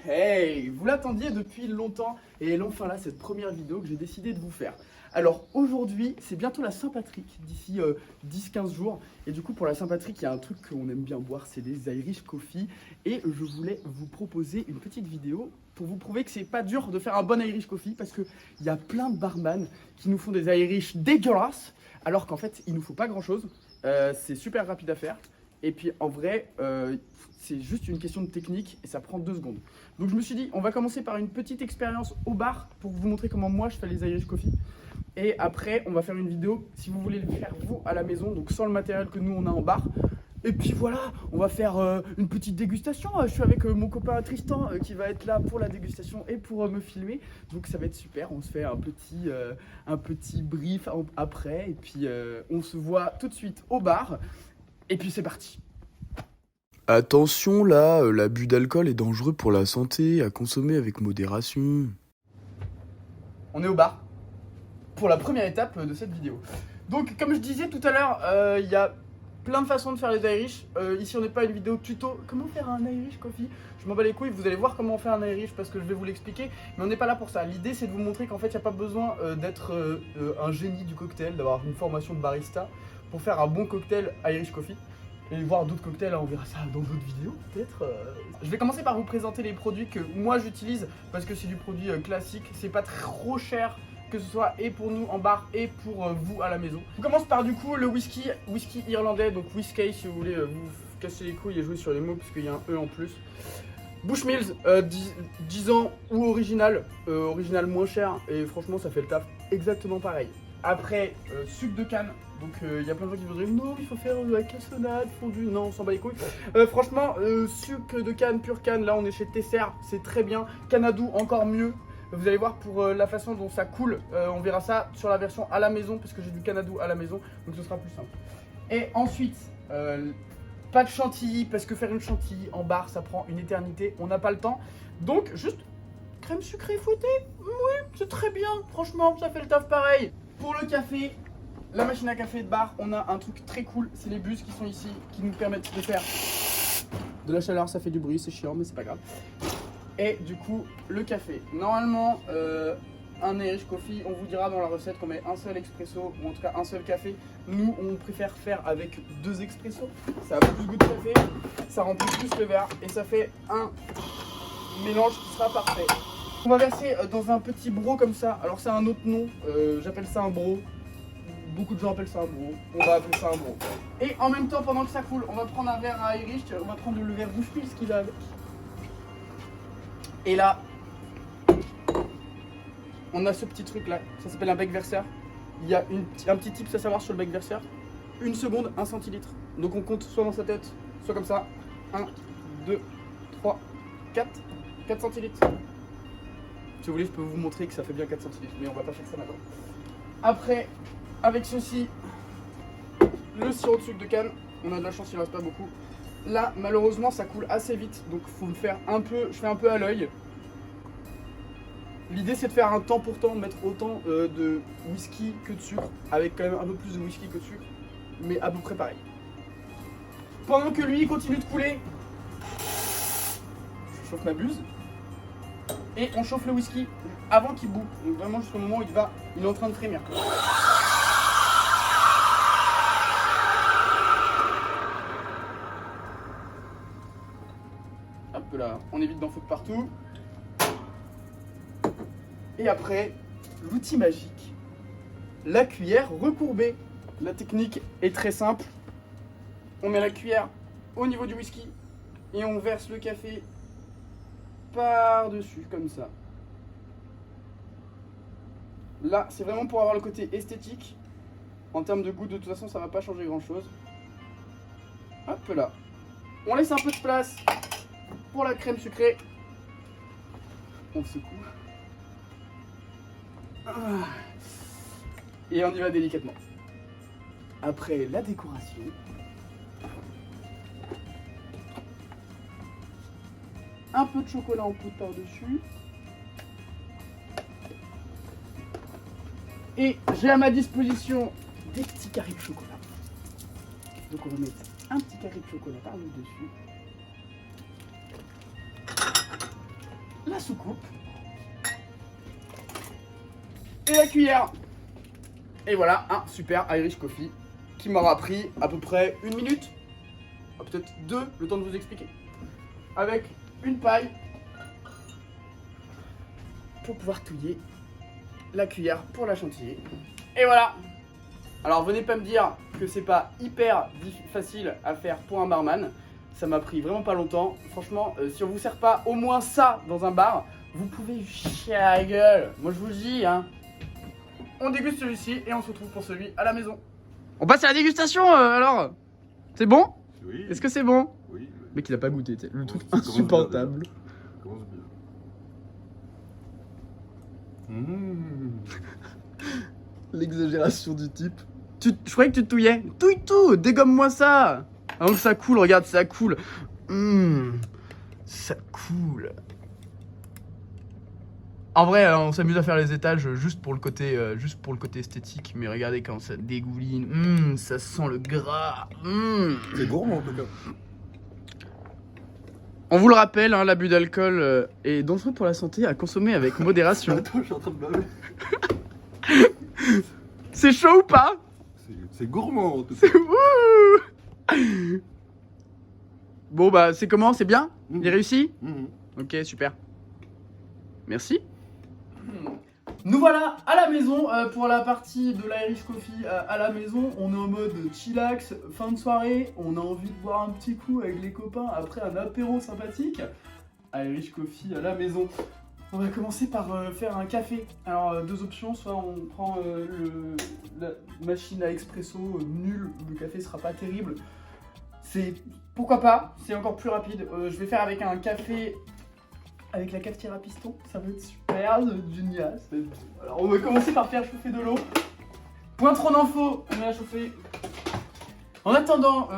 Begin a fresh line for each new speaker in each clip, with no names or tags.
Hey, vous l'attendiez depuis longtemps et elle est enfin là cette première vidéo que j'ai décidé de vous faire. Alors aujourd'hui, c'est bientôt la Saint-Patrick, d'ici 10-15 jours. Et du coup pour la Saint-Patrick, il y a un truc qu'on aime bien boire, c'est des Irish Coffee. Et je voulais vous proposer une petite vidéo pour vous prouver que c'est pas dur de faire un bon Irish Coffee. Parce qu'il y a plein de barman qui nous font des Irish dégueulasses, alors qu'en fait il nous faut pas grand chose. C'est super rapide à faire. Et puis en vrai, c'est juste une question de technique et ça prend 2 secondes. Donc je me suis dit, on va commencer par une petite expérience au bar pour vous montrer comment moi je fais les Irish Coffee. Et après, on va faire une vidéo si vous voulez le faire vous à la maison, donc sans le matériel que nous on a en bar. Et puis voilà, on va faire une petite dégustation. Je suis avec mon copain Tristan qui va être là pour la dégustation et pour me filmer. Donc ça va être super, on se fait un petit brief après. Et puis on se voit tout de suite au bar. Et puis c'est parti.
Attention là, l'abus d'alcool est dangereux pour la santé, à consommer avec modération.
On est au bar pour la première étape de cette vidéo. Donc comme je disais tout à l'heure, il y a plein de façons de faire les Irish. Ici on n'est pas une vidéo tuto comment faire un Irish Coffee. Je m'en bats les couilles, vous allez voir comment on fait un Irish parce que je vais vous l'expliquer. Mais on n'est pas là pour ça. L'idée c'est de vous montrer qu'en fait il n'y a pas besoin d'être un génie du cocktail, d'avoir une formation de barista pour faire un bon cocktail Irish Coffee. Et voir d'autres cocktails, on verra ça dans d'autres vidéos peut-être. Je vais commencer par vous présenter les produits que moi j'utilise parce que c'est du produit classique, c'est pas trop cher que ce soit et pour nous en bar et pour vous à la maison. On commence par du coup le whisky irlandais, donc whisky si vous voulez vous casser les couilles et jouer sur les mots parce qu'il y a un E en plus. Bushmills, 10 ans ou original, original moins cher et franchement ça fait le taf exactement pareil. Après, sucre de canne. Donc il y a plein de gens qui vont dire non, il faut faire la cassonade, fondue. Non, on s'en bat les couilles. Franchement, sucre de canne, pure canne, là on est chez Tesser, c'est très bien. Canadou, encore mieux. Vous allez voir pour la façon dont ça coule, on verra ça sur la version à la maison, parce que j'ai du Canadou à la maison, donc ce sera plus simple. Et ensuite, pas de chantilly, parce que faire une chantilly en bar, ça prend une éternité, on n'a pas le temps. Donc juste crème sucrée fouettée, oui, c'est très bien, franchement, ça fait le taf pareil. Pour le café, la machine à café de bar, on a un truc très cool, c'est les bus qui sont ici, qui nous permettent de faire de la chaleur, ça fait du bruit, c'est chiant, mais c'est pas grave. Et du coup, le café. Normalement, un Irish Coffee, on vous dira dans la recette qu'on met un seul expresso, ou en tout cas un seul café. Nous, on préfère faire avec 2 expressos, ça a plus de goût de café, ça remplit plus le verre, et ça fait un mélange qui sera parfait. On va verser dans un petit bro comme ça, alors c'est un autre nom, j'appelle ça un bro. Beaucoup de gens appellent ça un bro, on va appeler ça un bro. Et en même temps, pendant que ça coule, on va prendre un verre à Irish, on va prendre le verre Bushmills qu'il a avec. Et là, on a ce petit truc là, ça s'appelle un bec verseur. Il y a un petit tip à savoir sur le bec verseur. 1 seconde, 1 centilitre. Donc on compte soit dans sa tête, soit comme ça. 1, 2, 3, 4 centilitres. Si vous voulez, je peux vous montrer que ça fait bien 4 centilitres, mais on va pas faire ça maintenant. Après, avec ceci, le sirop de sucre de canne, on a de la chance, il ne reste pas beaucoup. Là, malheureusement, ça coule assez vite, donc faut me faire un peu, je fais un peu à l'œil. L'idée, c'est de faire un temps pour temps, mettre autant de whisky que de sucre, avec quand même un peu plus de whisky que de sucre, mais à peu près pareil. Pendant que lui continue de couler, je chauffe ma buse. Et on chauffe le whisky avant qu'il bout, donc vraiment jusqu'au moment où il est en train de frémir. Hop là, on évite d'en foutre partout. Et après, l'outil magique, la cuillère recourbée. La technique est très simple. On met la cuillère au niveau du whisky et on verse le café par-dessus, comme ça. Là, c'est vraiment pour avoir le côté esthétique. En termes de goût, de toute façon, ça va pas changer grand-chose. Hop là. On laisse un peu de place pour la crème sucrée. On secoue. Et on y va délicatement. Après la décoration, un peu de chocolat en poudre par-dessus. Et j'ai à ma disposition des petits carrés de chocolat. Donc on va mettre un petit carré de chocolat par le dessus. la soucoupe et la cuillère. Et voilà un super Irish Coffee qui m'aura pris à peu près 1 minute, peut-être 2, le temps de vous expliquer. Avec une paille pour pouvoir touiller, la cuillère pour la chantilly. Et voilà. Alors venez pas me dire que c'est pas hyper facile à faire pour un barman. Ça m'a pris vraiment pas longtemps. Franchement, si on vous sert pas au moins ça dans un bar, vous pouvez chier à la gueule. Moi je vous le dis, hein. On déguste celui-ci et on se retrouve pour celui à la maison. On passe à la dégustation alors. C'est bon?
Oui.
Est-ce que c'est bon?
Oui.
Le mec il a pas goûté, le truc
Ça commence bien,
insupportable.
Ça commence bien.
L'exagération du type. Je croyais que tu te touillais. Touille tout, dégomme-moi ça. Avant que ça coule, regarde, ça coule. Ça coule. En vrai, on s'amuse à faire les étages juste pour le côté esthétique. Mais regardez quand ça dégouline. Ça sent le gras.
C'est gourmand en tout cas.
On vous le rappelle, hein, l'abus d'alcool est dangereux pour la santé, à consommer avec modération.
Attends, je suis en train de baver.
C'est chaud ou pas?
C'est gourmand en tout cas.
Ouh. Bon bah c'est comment? C'est bien? Il est réussi? Ok, super. Merci. Nous voilà à la maison pour la partie de l'Irish Coffee à la maison. On est en mode chillax, fin de soirée. On a envie de boire un petit coup avec les copains après un apéro sympathique. Irish Coffee à la maison. On va commencer par faire un café. Alors 2 options, soit on prend la machine à expresso nulle, le café sera pas terrible. C'est pourquoi pas, c'est encore plus rapide. Je vais faire avec un café avec la cafetière à piston, ça va être super, génial. Alors on va commencer par faire chauffer de l'eau. Point trop d'infos, on met à chauffer. En attendant,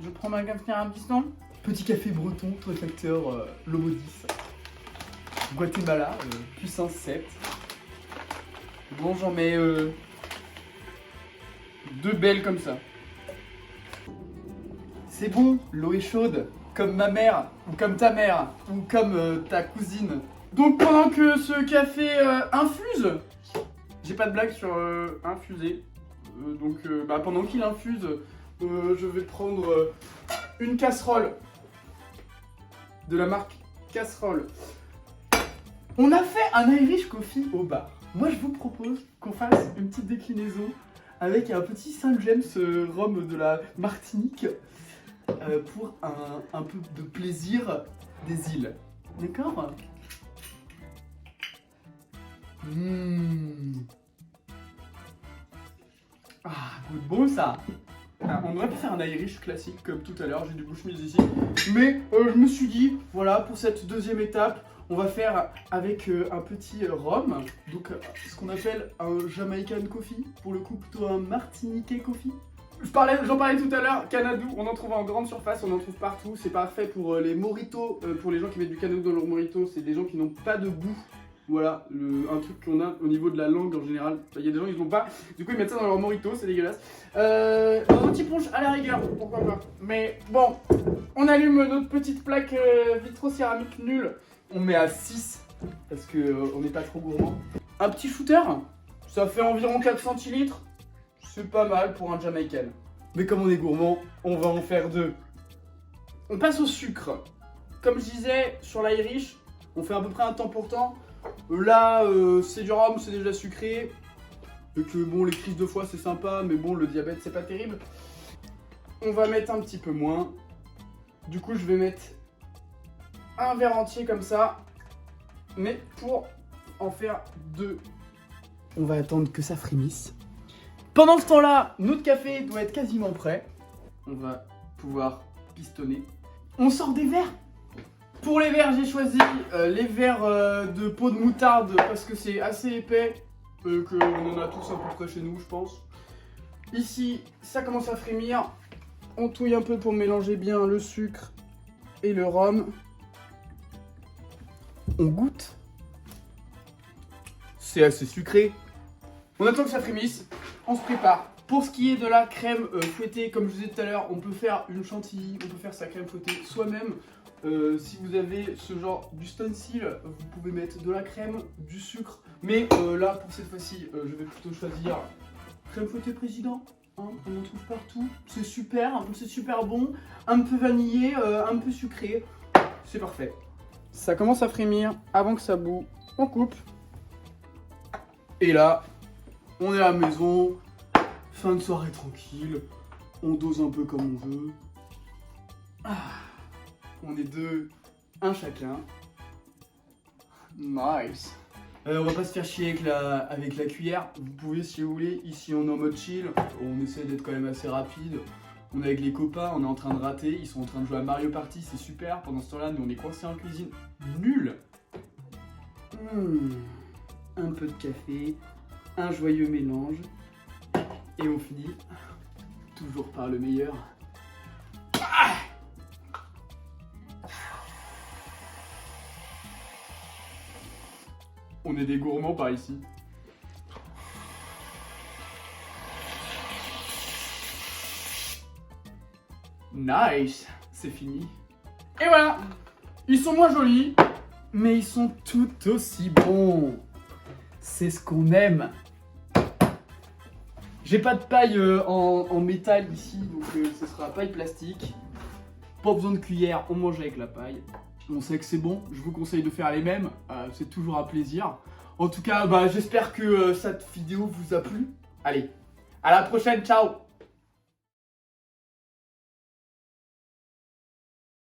je prends ma cafetière à piston. Petit café breton, torréfacteur Lobo 10. Guatemala, puissance 7. Bon, j'en mets 2 belles comme ça. C'est bon, l'eau est chaude, comme ma mère, ou comme ta mère, ou comme ta cousine. Donc pendant que ce café infuse, j'ai pas de blague sur infuser, pendant qu'il infuse, je vais prendre une casserole de la marque Casserole. On a fait un Irish Coffee au bar. Moi je vous propose qu'on fasse une petite déclinaison avec un petit Saint James rhum de la Martinique pour un peu de plaisir des îles. D'accord? Ah, goûte bon ça. On aurait pu faire un Irish classique comme tout à l'heure, j'ai du Bushmills ici. Mais je me suis dit, voilà, pour cette deuxième étape, on va faire avec un petit rhum, donc ce qu'on appelle un Jamaican Coffee, pour le coup plutôt un Martiniquais Coffee. J'en parlais tout à l'heure, Canadou, on en trouve en grande surface, on en trouve partout, c'est parfait pour les mojitos, pour les gens qui mettent du Canadou dans leur mojito, c'est des gens qui n'ont pas de goût. Voilà, un truc qu'on a au niveau de la langue en général. Il y a des gens ils n'ont pas, du coup ils mettent ça dans leur mojito, c'est dégueulasse. Dans un petit punch à la rigueur, pourquoi pas. Mais bon, on allume notre petite plaque vitro-céramique nulle. On met à 6 parce qu'on n'est pas trop gourmand. Un petit shooter, ça fait environ 4 centilitres. C'est pas mal pour un Jamaican. Mais comme on est gourmand, on va en faire 2. On passe au sucre. Comme je disais, sur l'Irish, on fait à peu près un temps pour temps. Là, c'est du rhum, c'est déjà sucré. Et que bon, les crises de foie c'est sympa, mais bon, le diabète c'est pas terrible. On va mettre un petit peu moins. Du coup, je vais mettre un verre entier comme ça. Mais pour en faire 2, on va attendre que ça frémisse. Pendant ce temps-là, notre café doit être quasiment prêt. On va pouvoir pistonner. On sort des verres. Pour les verres, j'ai choisi les verres de peau de moutarde parce que c'est assez épais, qu'on en a tous à peu près chez nous, je pense. Ici, ça commence à frémir. On touille un peu pour mélanger bien le sucre et le rhum. On goûte. C'est assez sucré. On attend que ça frémisse. On se prépare. Pour ce qui est de la crème fouettée, comme je vous disais tout à l'heure, on peut faire une chantilly, on peut faire sa crème fouettée soi-même. Si vous avez ce genre d'ustensile, vous pouvez mettre de la crème, du sucre. Mais là, pour cette fois-ci, je vais plutôt choisir crème fouettée président. Hein, on en trouve partout. C'est super bon. Un peu vanillé, un peu sucré. C'est parfait. Ça commence à frémir. Avant que ça boue, on coupe. Et là, on est à la maison. Fin de soirée tranquille. On dose un peu comme on veut. Ah. On est deux, un chacun. Nice. On va pas se faire chier avec la cuillère. Vous pouvez, si vous voulez, ici on est en mode chill. On essaie d'être quand même assez rapide. On est avec les copains, on est en train de rater. Ils sont en train de jouer à Mario Party, c'est super. Pendant ce temps-là, nous on est coincés en cuisine. Nul. Un peu de café, un joyeux mélange. Et on finit toujours par le meilleur. On est des gourmands par ici. Nice, c'est fini. Et voilà, ils sont moins jolis, mais ils sont tout aussi bons. C'est ce qu'on aime. J'ai pas de paille en métal ici, donc ce sera paille plastique. Pas besoin de cuillère, on mange avec la paille. On sait que c'est bon, je vous conseille de faire les mêmes, c'est toujours un plaisir. En tout cas, j'espère que cette vidéo vous a plu. Allez, à la prochaine, ciao!